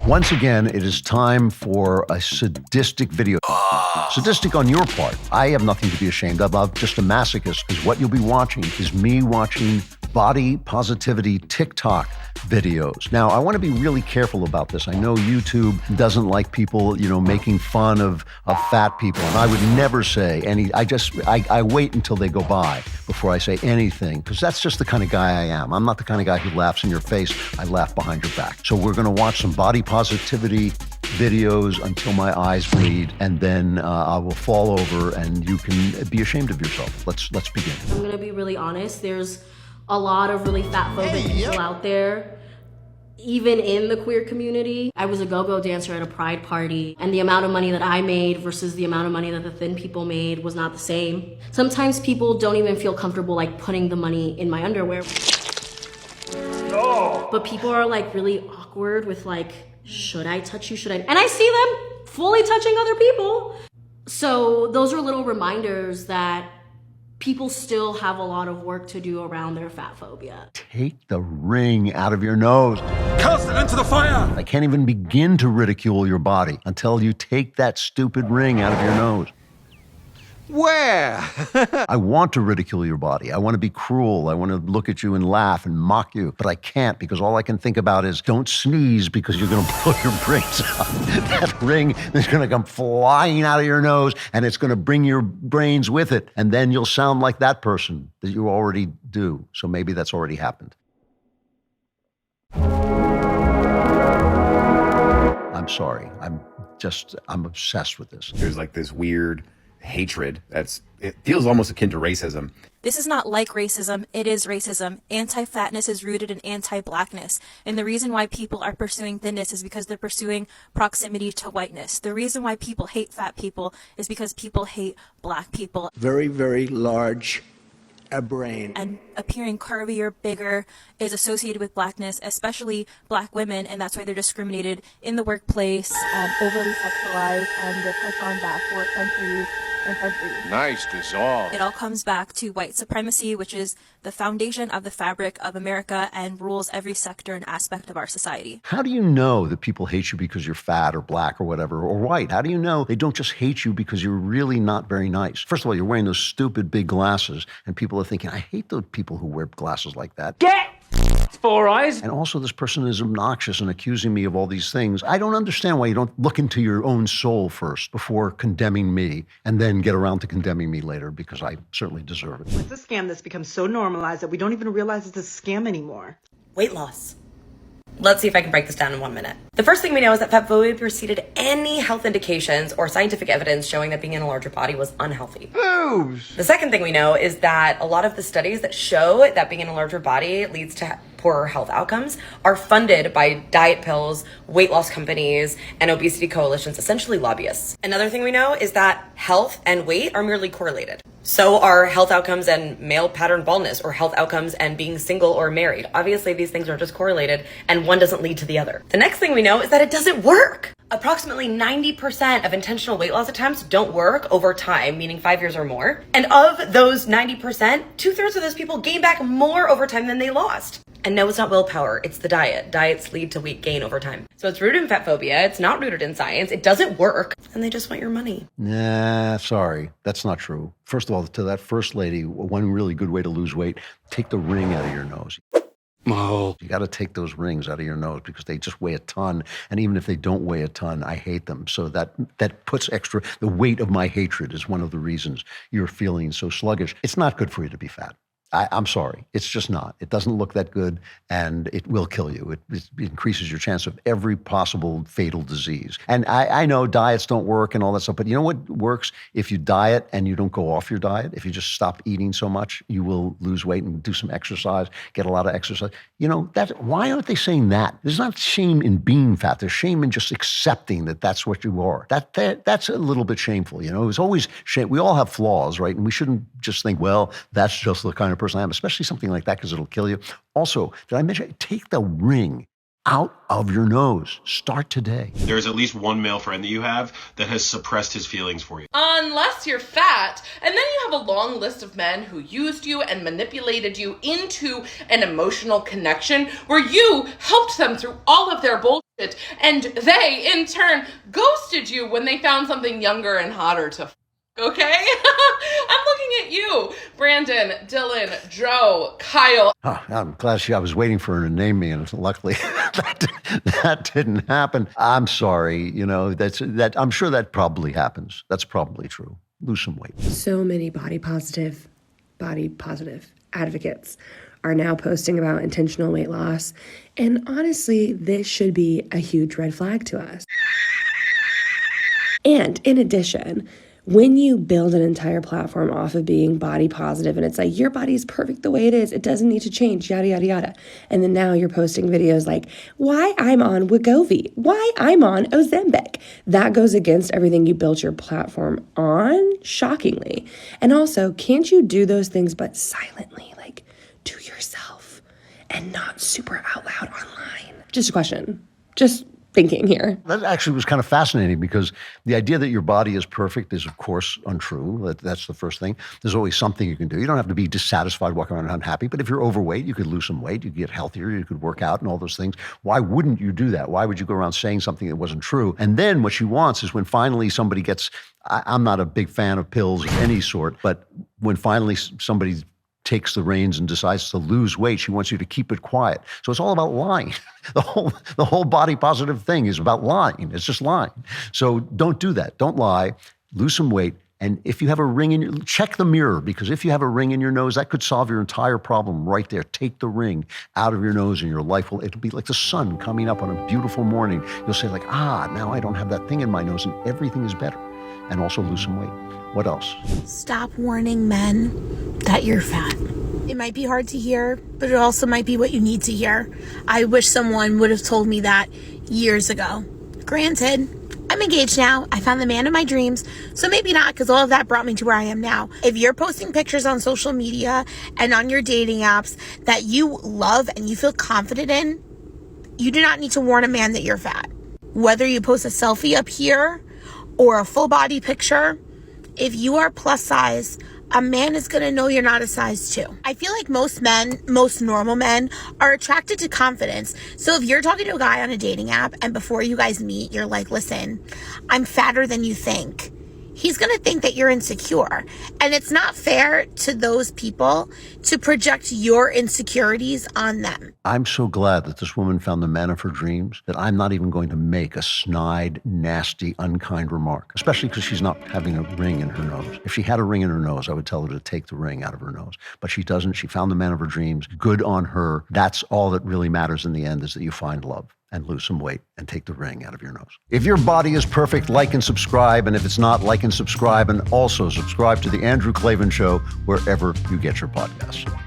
Once again, it is time for a sadistic video. Sadistic on your part. I have nothing to be ashamed of. I'm just a masochist, because what you'll be watching is me watching body positivity TikTok videos. Now, I want to be really careful about this. I know YouTube doesn't like people, making fun of fat people. And I would never say any, I wait until they go by before I say anything, because that's just the kind of guy I am. I'm not the kind of guy who laughs in your face. I laugh behind your back. So we're going to watch some body positivity videos until my eyes bleed, and then I will fall over and you can be ashamed of yourself. Let's begin. I'm going to be really honest. There's a lot of really fatphobic people out there, even in the queer community. I was a go-go dancer at a pride party, and the amount of money that I made versus the amount of money that the thin people made was not the same. Sometimes people don't even feel comfortable putting the money in my underwear. No. But people are really awkward with should I touch you? Should I? And I see them fully touching other people. So those are little reminders that people still have a lot of work to do around their fat phobia. Take the ring out of your nose. Cast it into the fire! I can't even begin to ridicule your body until you take that stupid ring out of your nose. Where? I want to ridicule your body. I want to be cruel. I want to look at you and laugh and mock you, but I can't, because all I can think about is don't sneeze, because you're going to blow your brains out. That ring is going to come flying out of your nose, and it's going to bring your brains with it, and then you'll sound like that person that you already do. So maybe that's already happened. I'm sorry. I'm obsessed with this. There's this weird hatred it feels almost akin to racism. This is not like racism, it is racism. Anti-fatness is rooted in anti-blackness. And the reason why people are pursuing thinness is because they're pursuing proximity to whiteness. The reason why people hate fat people is because people hate black people. Very, very large brain. And appearing curvier, bigger is associated with blackness, especially black women, and that's why they're discriminated in the workplace, overly sexualized, and they're pushed on back for countries and countries. Nice dissolve. It all comes back to white supremacy, which is the foundation of the fabric of America and rules every sector and aspect of our society. How do you know that people hate you because you're fat or black or whatever, or white? How do you know they don't just hate you because you're really not very nice? First of all, you're wearing those stupid big glasses, and people are thinking, I hate those people who wear glasses like that. Get Four Eyes. And also, this person is obnoxious and accusing me of all these things. I don't understand why you don't look into your own soul first before condemning me, and then get around to condemning me later, because I certainly deserve it. It's a scam that's become so normalized that we don't even realize it's a scam anymore. Weight loss. Let's see if I can break this down in 1 minute. The first thing we know is that fatphobia preceded any health indications or scientific evidence showing that being in a larger body was unhealthy. Boobs! The second thing we know is that a lot of the studies that show that being in a larger body leads to poorer health outcomes are funded by diet pills, weight loss companies, and obesity coalitions, essentially lobbyists. Another thing we know is that health and weight are merely correlated. So are health outcomes and male pattern baldness, or health outcomes and being single or married. Obviously, these things are just correlated, and one doesn't lead to the other. The next thing we know is that it doesn't work. Approximately 90% of intentional weight loss attempts don't work over time, meaning 5 years or more. And of those 90%, 2/3 of those people gain back more over time than they lost. And no, it's not willpower, it's the diet. Diets lead to weight gain over time. So it's rooted in fatphobia, it's not rooted in science, it doesn't work, and they just want your money. Nah, sorry, that's not true. First of all, to that first lady, one really good way to lose weight, take the ring out of your nose. Oh. You got to take those rings out of your nose, because they just weigh a ton. And even if they don't weigh a ton, I hate them. So that puts extra, the weight of my hatred is one of the reasons you're feeling so sluggish. It's not good for you to be fat. I'm sorry. It's just not. It doesn't look that good, and it will kill you. It increases your chance of every possible fatal disease. And I know diets don't work and all that stuff, but you know what works? If you diet and you don't go off your diet, if you just stop eating so much, you will lose weight and do some exercise, get a lot of exercise. You know, why aren't they saying that? There's not shame in being fat. There's shame in just accepting that that's what you are. That's a little bit shameful, you know? It's always shame. We all have flaws, right? And we shouldn't just think, well, that's just the kind of person I am, especially something like that, because it'll kill you. Also, did I mention, take the ring out of your nose. Start today. There's at least one male friend that you have that has suppressed his feelings for you. Unless you're fat, and then you have a long list of men who used you and manipulated you into an emotional connection where you helped them through all of their bull it, and they, in turn, ghosted you when they found something younger and hotter to okay? I'm looking at you, Brandon, Dylan, Joe, Kyle. Oh, I'm glad I was waiting for her to name me, and luckily that didn't happen. I'm sorry, that I'm sure that probably happens. That's probably true. Lose some weight. So many body positive advocates are now posting about intentional weight loss. And honestly, this should be a huge red flag to us. And in addition, when you build an entire platform off of being body positive and it's like, your body is perfect the way it is, it doesn't need to change, yada, yada, yada. And then now you're posting videos like, why I'm on Wegovy, why I'm on Ozempic. That goes against everything you built your platform on, shockingly. And also, can't you do those things but silently, like to yourself and not super out loud online? Just a question. Just thinking here. That actually was kind of fascinating because the idea that your body is perfect is, of course, untrue. That's the first thing. There's always something you can do. You don't have to be dissatisfied, walking around unhappy, but if you're overweight, you could lose some weight, you could get healthier, you could work out and all those things. Why wouldn't you do that? Why would you go around saying something that wasn't true? And then what she wants is when finally somebody gets, I'm not a big fan of pills of any sort, but when finally somebody takes the reins and decides to lose weight, she wants you to keep it quiet. So it's all about lying. The whole body positive thing is about lying. It's just lying. So don't do that. Don't lie. Lose some weight. And if you have a ring in your, check the mirror, because if you have a ring in your nose, that could solve your entire problem right there. Take the ring out of your nose and your life it'll be like the sun coming up on a beautiful morning. You'll say like, now I don't have that thing in my nose and everything is better. And also lose some weight. What else? Stop warning men that you're fat. It might be hard to hear, but it also might be what you need to hear. I wish someone would have told me that years ago. Granted, I'm engaged now. I found the man of my dreams, so maybe not, because all of that brought me to where I am now. If you're posting pictures on social media and on your dating apps that you love and you feel confident in, you do not need to warn a man that you're fat. Whether you post a selfie up here or a full body picture, if you are plus size, a man is going to know you're not a size 2. I feel like most normal men are attracted to confidence. So if you're talking to a guy on a dating app and before you guys meet, you're like, listen, I'm fatter than you think, he's going to think that you're insecure. And it's not fair to those people to project your insecurities on them. I'm so glad that this woman found the man of her dreams that I'm not even going to make a snide, nasty, unkind remark, especially because she's not having a ring in her nose. If she had a ring in her nose, I would tell her to take the ring out of her nose. But she doesn't. She found the man of her dreams. Good on her. That's all that really matters in the end, is that you find love and lose some weight and take the ring out of your nose. If your body is perfect, like and subscribe. And if it's not, like and subscribe. And also subscribe to The Andrew Klavan Show wherever you get your podcasts.